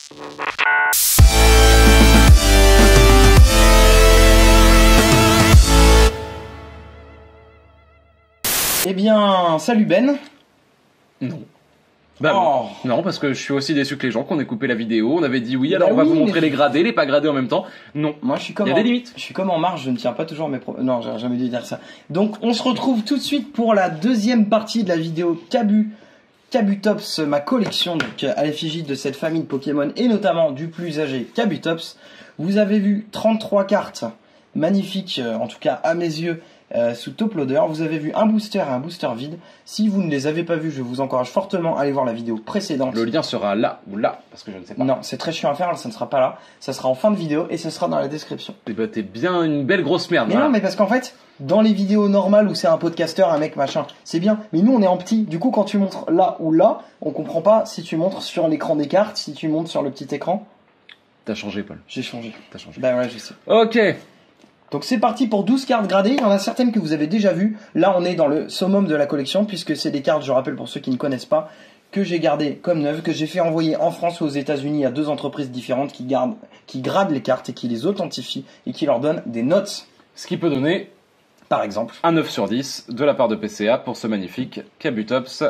Eh bien, salut Ben. Non. Bah non, parce que je suis aussi déçu que les gens qu'on ait coupé la vidéo. On avait dit oui, alors on va vous montrer les gradés, les pas gradés en même temps. Non. Moi, je suis comme il y a des limites. Je suis comme en marche, je ne tiens pas toujours mes propos. Non, j'ai jamais dû dire ça. Donc, on se retrouve tout de suite pour la deuxième partie de la vidéo Kabutops, ma collection, donc à l'effigie de cette famille de Pokémon et notamment du plus âgé Kabutops. Vous avez vu 33 cartes magnifiques, en tout cas à mes yeux. Sous Top Loader, vous avez vu un booster et un booster vide. Si vous ne les avez pas vus, je vous encourage fortement à aller voir la vidéo précédente. Le lien sera là ou là, parce que je ne sais pas. Non, c'est très chiant à faire, ça ne sera pas là. Ça sera en fin de vidéo et ce sera dans la description. Et bah t'es bien une belle grosse merde. Mais non, mais parce qu'en fait, dans les vidéos normales où c'est un podcasteur, un mec machin, c'est bien. Mais nous, on est en petit. Du coup, quand tu montres là ou là, on comprend pas si tu montres sur l'écran des cartes, si tu montres sur le petit écran. T'as changé, Paul. J'ai changé. T'as changé. Bah ouais, je sais. Ok. Donc c'est parti pour 12 cartes gradées, il y en a certaines que vous avez déjà vues. Là on est dans le summum de la collection puisque c'est des cartes, je rappelle pour ceux qui ne connaissent pas, que j'ai gardées comme neuves, que j'ai fait envoyer en France ou aux États-Unis à 2 entreprises différentes qui gradent les cartes et qui les authentifient et qui leur donnent des notes. Ce qui peut donner, par exemple, un 9 sur 10 de la part de PCA pour ce magnifique Kabutops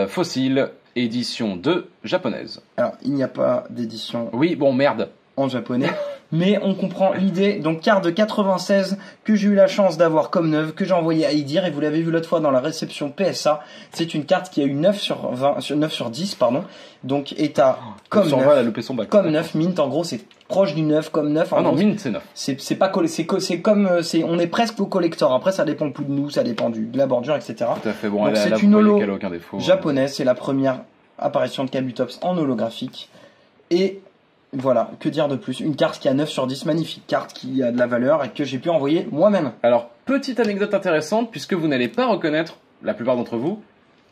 fossile édition 2 japonaise. Alors il n'y a pas d'édition. Oui, bon merde. En japonais. Mais on comprend l'idée. Donc carte de 96 que j'ai eu la chance d'avoir comme neuve, que j'ai envoyé à Idir, et vous l'avez vu l'autre fois dans la réception PSA. C'est une carte qui a eu 9 sur 10, pardon. Donc état comme 9. Elle a loupé son bac. Comme 9, mint en gros c'est proche du 9 comme 9. Ah non, mint c'est 9. C'est pas c'est comme on est presque au collector. Après ça dépend plus de nous, ça dépend de la bordure, etc. Tout à fait. Bon, c'est une holo aucun défaut, japonaise, c'est la première apparition de Kabutops en holographique. Et voilà, que dire de plus? Une carte qui a 9 sur 10, magnifique carte qui a de la valeur et que j'ai pu envoyer moi-même. Alors, petite anecdote intéressante, puisque vous n'allez pas reconnaître, la plupart d'entre vous,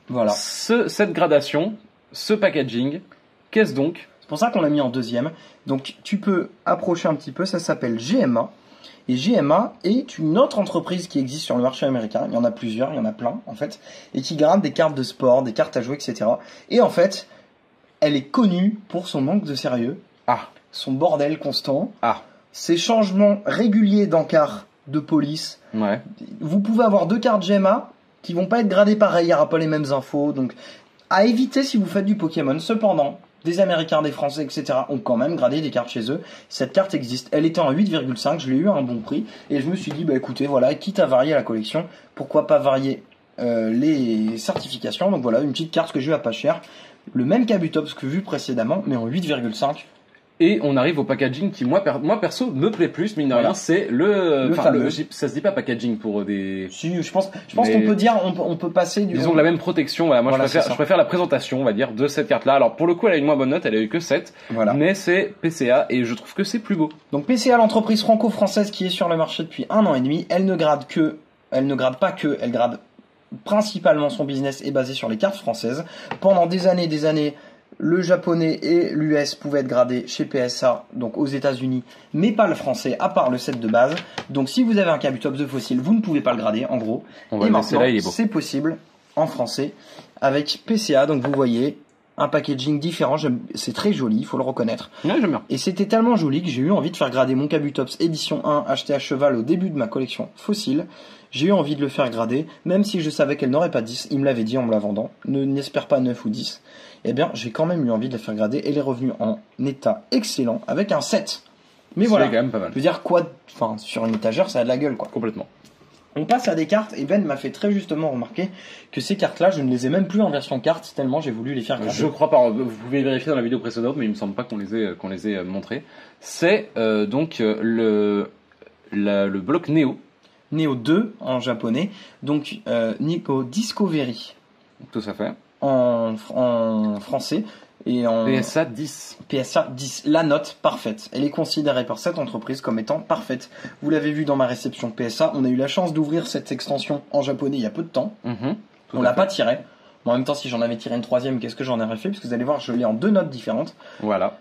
voilà. Cette gradation, ce packaging, qu'est-ce donc? C'est pour ça qu'on l'a mis en deuxième. Donc tu peux approcher un petit peu, ça s'appelle GMA. Et GMA est une autre entreprise qui existe sur le marché américain. Il y en a plusieurs, il y en a plein en fait. Et qui grade des cartes de sport, des cartes à jouer, etc. Et en fait, elle est connue pour son manque de sérieux. Ah. Son bordel constant. Ah. Ses changements réguliers d'encart de police. Ouais. Vous pouvez avoir 2 cartes GMA qui vont pas être gradées pareil, il n'y aura pas les mêmes infos. Donc, à éviter si vous faites du Pokémon. Cependant, des Américains, des Français, etc. ont quand même gradé des cartes chez eux. Cette carte existe. Elle était en 8,5. Je l'ai eu à un bon prix. Et je me suis dit, bah écoutez, voilà, quitte à varier la collection, pourquoi pas varier les certifications. Donc voilà, une petite carte que j'ai eu à pas cher. Le même Kabutops que vu précédemment, mais en 8,5. Et on arrive au packaging qui, moi perso, me plaît plus, mine de rien, c'est le fameux. Ça se dit pas packaging pour des... Si, je pense qu'on peut dire, on peut passer du... Ils ont la même protection, voilà. Moi, voilà, je préfère la présentation, on va dire, de cette carte-là. Alors, pour le coup, elle a une moins bonne note, elle a eu que 7. Voilà. Mais c'est PCA, et je trouve que c'est plus beau. Donc, PCA, l'entreprise franco-française qui est sur le marché depuis 1 an et demi, elle ne grade pas que, elle grade principalement son business est basé sur les cartes françaises. Pendant des années, le japonais et l'US pouvaient être gradés chez PSA, donc aux États-Unis, mais pas le français, à part le set de base. Donc si vous avez un Kabutops de fossile, vous ne pouvez pas le grader, en gros. Et maintenant, c'est possible en français avec PCA. Donc vous voyez un packaging différent, c'est très joli, il faut le reconnaître. Ouais, j'aime bien. Et c'était tellement joli que j'ai eu envie de faire grader mon Kabutops édition 1 acheté à cheval au début de ma collection fossile. J'ai eu envie de le faire grader, même si je savais qu'elle n'aurait pas 10, il me l'avait dit en me la vendant, n'espère pas 9 ou 10. Eh bien, j'ai quand même eu envie de la faire grader, elle est revenue en état excellent, avec un 7. Mais voilà, quand même pas mal. Je veux dire, sur une étagère, ça a de la gueule, quoi. Complètement. On passe à des cartes, et Ben m'a fait très justement remarquer que ces cartes-là, je ne les ai même plus en version carte, tellement j'ai voulu les faire grader. Je crois pas, vous pouvez vérifier dans la vidéo précédente, mais il me semble pas qu'on les ait montrées. C'est donc le bloc Neo. Neo 2 en japonais, donc Nico Discovery. Tout à fait. En français. Et en PSA 10. PSA 10, la note parfaite. Elle est considérée par cette entreprise comme étant parfaite. Vous l'avez vu dans ma réception PSA, on a eu la chance d'ouvrir cette extension en japonais il y a peu de temps. On l'a pas tiré. En même temps, si j'en avais tiré une troisième, qu'est-ce que j'en aurais fait? Parce que vous allez voir, je l'ai en 2 notes différentes. Voilà.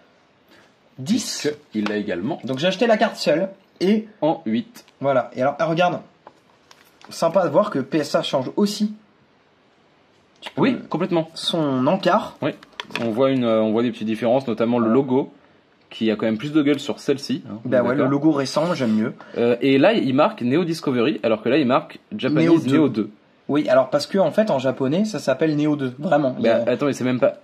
10. Il l'a également. Donc j'ai acheté la carte seule et en 8. Voilà. Et alors, regarde. Sympa de voir que PSA change aussi. Oui, complètement. Son encart. Oui. On voit des petites différences, notamment le logo, qui a quand même plus de gueule sur celle-ci. Hein, bah ouais, le logo récent, j'aime mieux. Et là, il marque Neo Discovery, alors que là, il marque Japanese Neo 2. Oui, alors parce que en fait en japonais ça s'appelle Neo 2, vraiment. Bah, attends, mais c'est même pas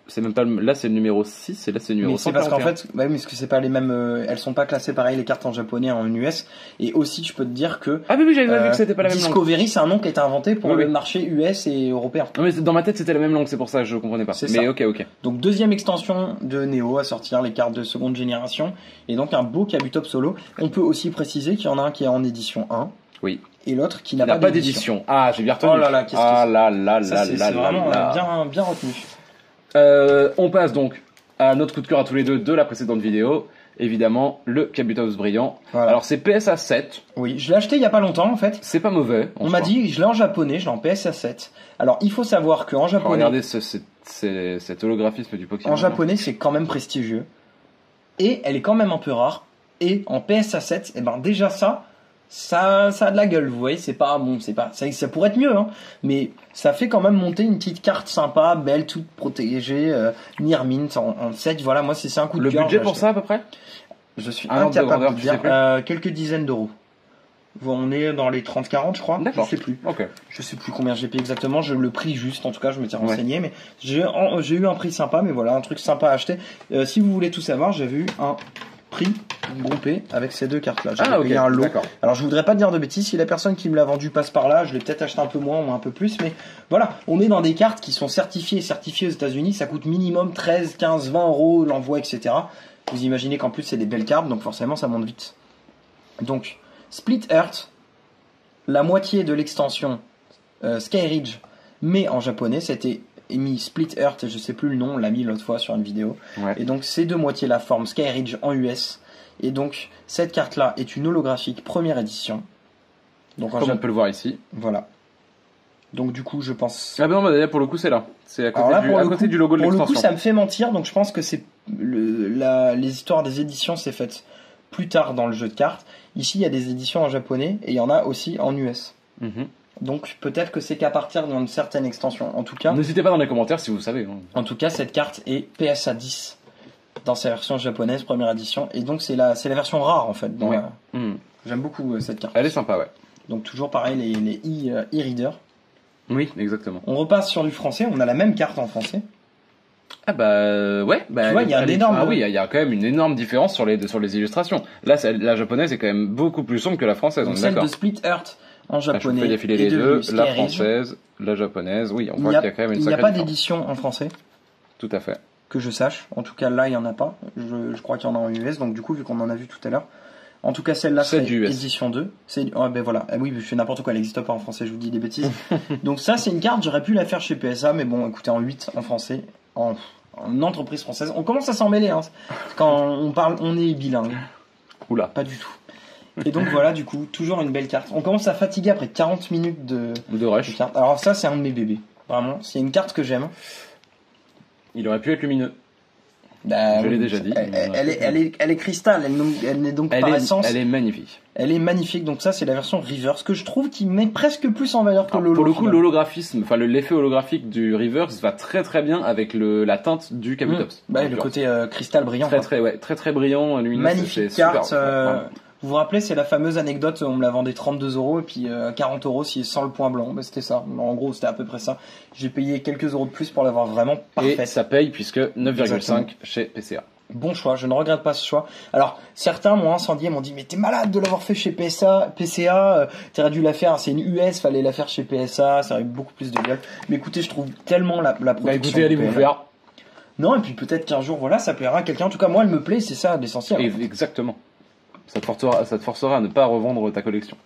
là c'est le numéro 6 et là c'est le numéro 141. Mais c'est parce qu'en fait, ouais, mais que c'est pas les mêmes, elles sont pas classées pareil les cartes en japonais et en US. Et aussi je peux te dire que ah oui, j'avais vu que c'était pas la même langue. Discovery c'est un nom qui a été inventé pour le marché US et européen. Non mais dans ma tête c'était la même langue, c'est pour ça que je comprenais pas. Mais ok. Donc deuxième extension de Neo à sortir, les cartes de seconde génération et donc un beau Kabutops solo. On peut aussi préciser qu'il y en a un qui est en édition 1. Oui. Et l'autre qui n'a pas d'édition. Ah, j'ai bien retenu. Oh là là, qu'est-ce que c'est vraiment bien retenu. On passe donc à notre coup de cœur à tous les deux de la précédente vidéo. Évidemment, le Kabutops brillant. Voilà. Alors c'est PSA 7. Oui, je l'ai acheté il y a pas longtemps en fait. C'est pas mauvais. On m'a dit, je l'ai en japonais, je l'ai en PSA 7. Alors il faut savoir qu'en japonais... Regardez cet holographisme du Pokémon. En japonais, c'est quand même prestigieux. Et elle est quand même un peu rare. Et en PSA 7, et ben déjà ça a de la gueule, vous voyez, c'est pas bon, ça pourrait être mieux, hein, mais ça fait quand même monter une petite carte sympa, belle, toute protégée, Near Mint en 7, voilà, moi c'est un coup de cœur. Le budget pour ça à peu près? Je suis incapable de dire, quelques dizaines d'euros. On est dans les 30-40 je crois. D'accord. Je sais plus. Okay. Je sais plus combien j'ai payé exactement, le prix juste, en tout cas je m'étais renseigné, mais j'ai eu un prix sympa, mais voilà, un truc sympa à acheter. Si vous voulez tout savoir, j'avais eu un prix groupé avec ces deux cartes là. J'ai payé un lot. Alors je voudrais pas dire de bêtises, si la personne qui me l'a vendu passe par là, je l'ai peut-être acheté un peu moins ou un peu plus, mais voilà, on est dans des cartes qui sont certifiées aux États-Unis, ça coûte minimum 13, 15, 20 euros l'envoi, etc. Vous imaginez qu'en plus c'est des belles cartes, donc forcément ça monte vite. Donc Split Earth, la moitié de l'extension Skyridge, mais en japonais, c'était mis Split Earth, je sais plus le nom, on l'a mis l'autre fois sur une vidéo. Ouais. Et donc ces deux moitiés la forment Skyridge en US. Et donc cette carte là est une holographique première édition. Donc comme on peut le voir ici. Voilà. Donc du coup je pense. Ah ben non, bah, pour le coup c'est là. C'est à côté, du logo de l'extension. Pour le coup ça me fait mentir, donc je pense que c'est les histoires des éditions c'est faites plus tard dans le jeu de cartes. Ici il y a des éditions en japonais et il y en a aussi en US. Donc peut-être que c'est qu'à partir d'une certaine extension. En tout cas, n'hésitez pas dans les commentaires si vous savez. En tout cas, cette carte est PSA 10 dans sa version japonaise, première édition, et donc c'est la version rare en fait. J'aime beaucoup cette carte. Elle est sympa, ouais. Donc toujours pareil les e-readers. Oui, exactement. On repasse sur du français. On a la même carte en français. Ah bah ouais. Bah, tu vois, il y a un énorme. Ah oui, il y a quand même une énorme différence sur les illustrations. Là, la japonaise est quand même beaucoup plus sombre que la française. Donc celle de Split Earth en japonais. Je peux défiler les deux, la française, la japonaise. Oui, on voit qu'il y a quand même une sacrée. Il n'y a pas d'édition en français. Tout à fait. Que je sache. En tout cas, là, il n'y en a pas. Je crois qu'il y en a en US. Donc, du coup, vu qu'on en a vu tout à l'heure. En tout cas, celle-là, c'est édition 2. Ben voilà. Oui, je fais n'importe quoi. Elle n'existe pas en français. Je vous dis des bêtises. Donc, ça, c'est une carte. J'aurais pu la faire chez PSA. Mais bon, écoutez, en 8 en français. En entreprise française. On commence à s'en mêler. Hein. Quand on parle, on est bilingue. Oula. Pas du tout. Et donc voilà, du coup, toujours une belle carte. On commence à fatiguer après 40 minutes de rush. Carte. Alors ça, c'est un de mes bébés. Vraiment, s'il y a une carte que j'aime. Il aurait pu être lumineux. Bah, je l'ai déjà dit. Elle est cristal, elle n'est donc par essence. Elle est magnifique. Elle est magnifique, donc ça c'est la version Reverse que je trouve qui met presque plus en valeur que l'holo. Pour le coup, l'holographisme, enfin l'effet holographique du Reverse va très très bien avec la teinte du Kabutops. Le côté cristal brillant. Très brillant, lumineux. Magnifique carte. Vous vous rappelez, c'est la fameuse anecdote, on me la vendait 32 € et puis 40 € si sans le point blanc. Bah, c'était ça. En gros, c'était à peu près ça. J'ai payé quelques euros de plus pour l'avoir vraiment parfaite. Et ça paye puisque 9,5 chez PCA. Bon choix, je ne regrette pas ce choix. Alors, certains m'ont incendié, m'ont dit, mais t'es malade de l'avoir fait chez PCA, t'aurais dû la faire, c'est une US, fallait la faire chez PSA, ça aurait eu beaucoup plus de gueule. Mais écoutez, je trouve tellement la production. Bah écoutez, allez vous faire. Non, et puis peut-être qu'un jour, voilà, ça plaira à quelqu'un. En tout cas, moi, elle me plaît, c'est ça l'essentiel. Exactement. Ça te forcera à ne pas revendre ta collection.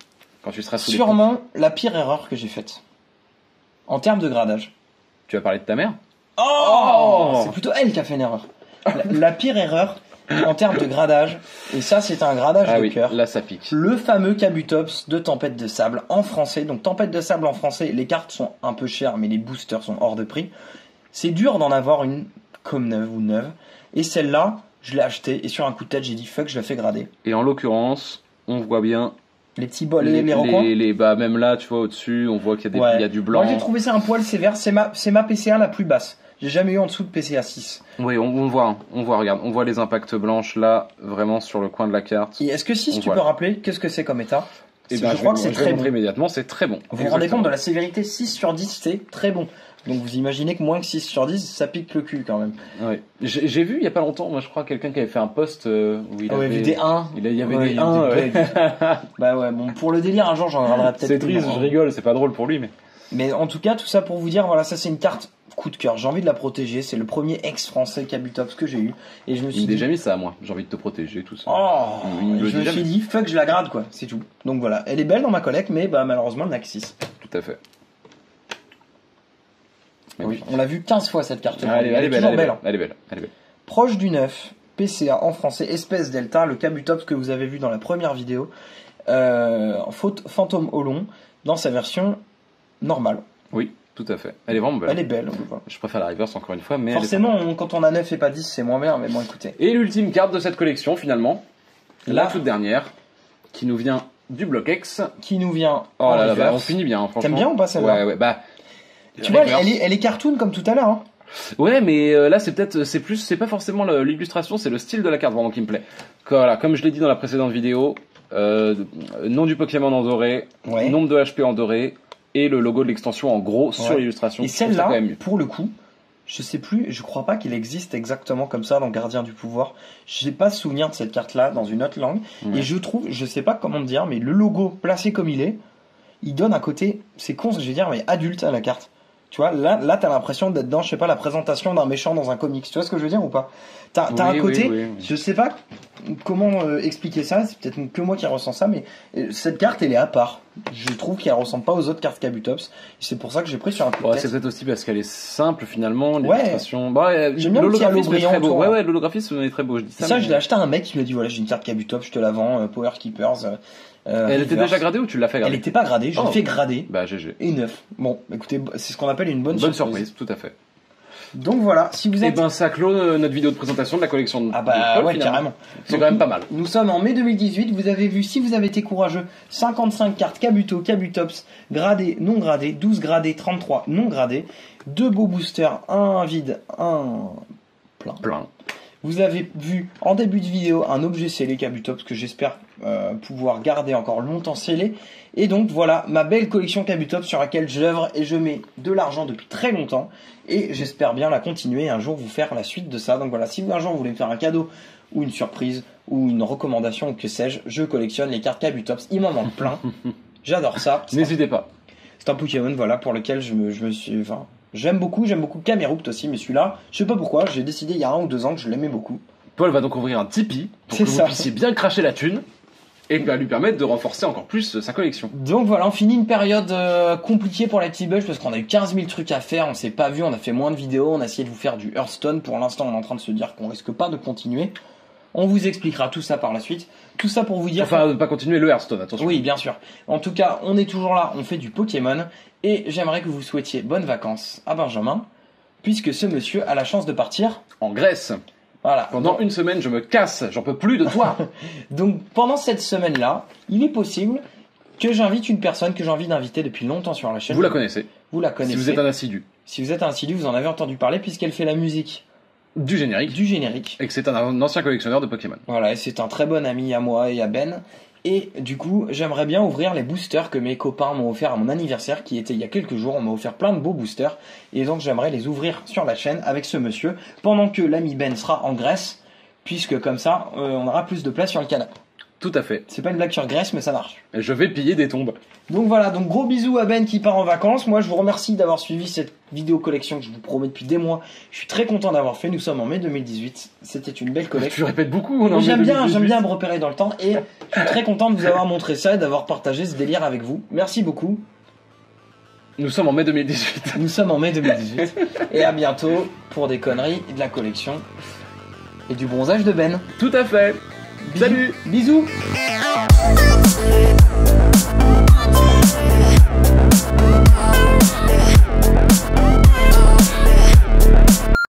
Quand tu seras sous Sûrement la pire erreur que j'ai faite. En termes de gradage. Tu vas parler de ta mère? Oh, c'est plutôt elle qui a fait une erreur. La pire erreur en termes de gradage, et ça c'est un gradage de cœur. Là ça pique. Le fameux Kabutops de Tempête de Sable en français. Donc Tempête de Sable en français, les cartes sont un peu chères, mais les boosters sont hors de prix. C'est dur d'en avoir une comme neuve. Et celle-là, je l'ai achetée et sur un coup de tête, j'ai dit fuck, je la fais grader. Et en l'occurrence, on voit bien les petits bols, les recoins. Bah même là, tu vois au-dessus, on voit qu'il y a il y a du blanc. Moi j'ai trouvé ça un poil sévère. C'est ma PCA la plus basse. J'ai jamais eu en dessous de PCA 6. Oui, on voit, regarde, on voit les impacts blanches là, vraiment sur le coin de la carte. Et est-ce que 6, tu peux rappeler qu'est-ce que c'est comme état? Et ben, je crois que c'est très bon. Immédiatement, c'est très bon. Vous vous rendez compte de la sévérité? 6 sur 10, c'est très bon. Donc vous imaginez que moins que 6 sur 10, ça pique le cul quand même. Oui. J'ai vu il y a pas longtemps, moi je crois, quelqu'un qui avait fait un post où il avait vu des 1. Il y avait des 1. Ouais. Bah ouais, bon, pour le délire, un jour j'en regarderai peut-être. C'est triste, je rigole, c'est pas drôle pour lui, mais. Mais en tout cas, tout ça pour vous dire, voilà, ça c'est une carte coup de cœur. J'ai envie de la protéger. C'est le premier ex-français Kabutops que j'ai eu. Et je me suis dit. Déjà mis ça à moi. J'ai envie de te protéger, tout ça. Oh, je me suis dit, fuck, je la grade quoi, c'est tout. Donc voilà, elle est belle dans ma collecte, mais bah malheureusement, elle n'a que 6. Tout à fait. Oui, on l'a vu 15 fois cette carte. Elle est belle. Proche du 9, PCA en français, espèce delta, le Kabutops que vous avez vu dans la première vidéo, Fantôme Olon, dans sa version normale. Oui, tout à fait. Elle est vraiment belle. Elle est belle. Je préfère la reverse encore une fois, mais forcément, quand on a 9 et pas 10, c'est moins bien, mais bon, écoutez. Et l'ultime carte de cette collection, finalement, la toute dernière, qui nous vient du bloc X. Qui nous vient oh là là, bah, on finit bien, franchement. T'aimes bien ou pas celle-là? Ouais, bah. Tu vois, elle est cartoon comme tout à l'heure. Hein. Ouais, mais là c'est pas forcément l'illustration, c'est le style de la carte vraiment qui me plaît. Voilà, comme je l'ai dit dans la précédente vidéo, nom du Pokémon en doré, nombre de HP en doré et le logo de l'extension en gros sur l'illustration. Et celle-là, pour le coup, je sais plus, je crois pas qu'il existe exactement comme ça dans Gardien du Pouvoir. J'ai pas souvenir de cette carte-là dans une autre langue. Et je trouve, je sais pas comment te dire, mais le logo placé comme il donne un côté, c'est con ce que je vais dire, mais adulte à la carte. Tu vois, là t'as l'impression d'être dans, je sais pas, la présentation d'un méchant dans un comics. Tu vois ce que je veux dire ou pas? T'as un côté, je sais pas comment expliquer ça, c'est peut-être que moi qui ressens ça, mais cette carte elle est à part. Je trouve qu'elle ressemble pas aux autres cartes Kabutops. C'est pour ça que j'ai pris sur un coup de tête. C'est peut-être aussi parce qu'elle est simple finalement, l'illustration. J'aime bien l'holographisme est très beau. Ouais, l'holographisme est très beau, je dis ça. Ça, je l'ai acheté à un mec qui m'a dit voilà, j'ai une carte Kabutops, je te la vends, Power Keepers. Elle était déjà gradée ou tu l'as fait grader? Elle était pas gradée, je l'ai fait grader. Bah GG. Et 9. Bon, écoutez, c'est ce qu'on appelle une bonne surprise. Tout à fait. Donc voilà, si vous êtes... Et ben ça clôt notre vidéo de présentation de la collection de Ah bah ouais, carrément. C'est quand même pas mal. Nous sommes en mai 2018, vous avez vu, si vous avez été courageux, 55 cartes Kabutops, gradées, non gradées, 12 gradées, 33 non gradées, 2 beaux boosters, un vide, un plein. Vous avez vu en début de vidéo un objet scellé Kabutops que j'espère pouvoir garder encore longtemps scellé. Et donc voilà ma belle collection Kabutops sur laquelle j'œuvre et je mets de l'argent depuis très longtemps. Et j'espère bien la continuer et un jour vous faire la suite de ça. Donc voilà, si un jour vous voulez me faire un cadeau ou une surprise ou une recommandation ou que sais-je, je collectionne les cartes Kabutops. Il m'en manque plein. J'adore ça. N'hésitez pas. C'est un Pokémon voilà, pour lequel je me suis... Enfin, j'aime beaucoup Camerupt aussi, mais celui-là, je sais pas pourquoi, j'ai décidé il y a 1 ou 2 ans que je l'aimais beaucoup. Paul va donc ouvrir un Tipeee pour que vous puissiez bien cracher la thune et lui permettre de renforcer encore plus sa collection. Donc voilà, on finit une période compliquée pour les petits bugs parce qu'on a eu 15 000 trucs à faire, on s'est pas vu, on a fait moins de vidéos, on a essayé de vous faire du Hearthstone. Pour l'instant, on est en train de se dire qu'on risque pas de continuer. On vous expliquera tout ça par la suite. Tout ça pour vous dire... Enfin, pas continuer le Hearthstone, attention. Oui, bien sûr. En tout cas, on est toujours là, on fait du Pokémon. Et j'aimerais que vous souhaitiez bonnes vacances à Benjamin, puisque ce monsieur a la chance de partir... en Grèce. Voilà. Pendant une semaine, je me casse, j'en peux plus de toi. Donc, pendant cette semaine-là, il est possible que j'invite une personne que j'ai envie d'inviter depuis longtemps sur la chaîne. Vous la connaissez. Vous la connaissez. Si vous êtes un assidu. Si vous êtes un assidu, vous en avez entendu parler, puisqu'elle fait la musique... du générique. Et que c'est un ancien collectionneur de Pokémon. Voilà, et c'est un très bon ami à moi et à Ben. Et du coup, j'aimerais bien ouvrir les boosters que mes copains m'ont offert à mon anniversaire, qui était il y a quelques jours. On m'a offert plein de beaux boosters. Et donc, j'aimerais les ouvrir sur la chaîne avec ce monsieur, pendant que l'ami Ben sera en Grèce, puisque comme ça, on aura plus de place sur le canapé. Tout à fait. C'est pas une blague sur Grèce, mais ça marche. Et je vais piller des tombes. Donc voilà, donc gros bisous à Ben qui part en vacances. Moi, je vous remercie d'avoir suivi cette vidéo collection que je vous promets depuis des mois. Je suis très content d'avoir fait. Nous sommes en mai 2018. C'était une belle collection. Tu répètes beaucoup. J'aime bien me repérer dans le temps et je suis très content de vous avoir montré ça et d'avoir partagé ce délire avec vous. Merci beaucoup. Nous sommes en mai 2018. Nous sommes en mai 2018. Et à bientôt pour des conneries, de la collection et du bronzage de Ben. Tout à fait. Bisous. Salut. Bisous.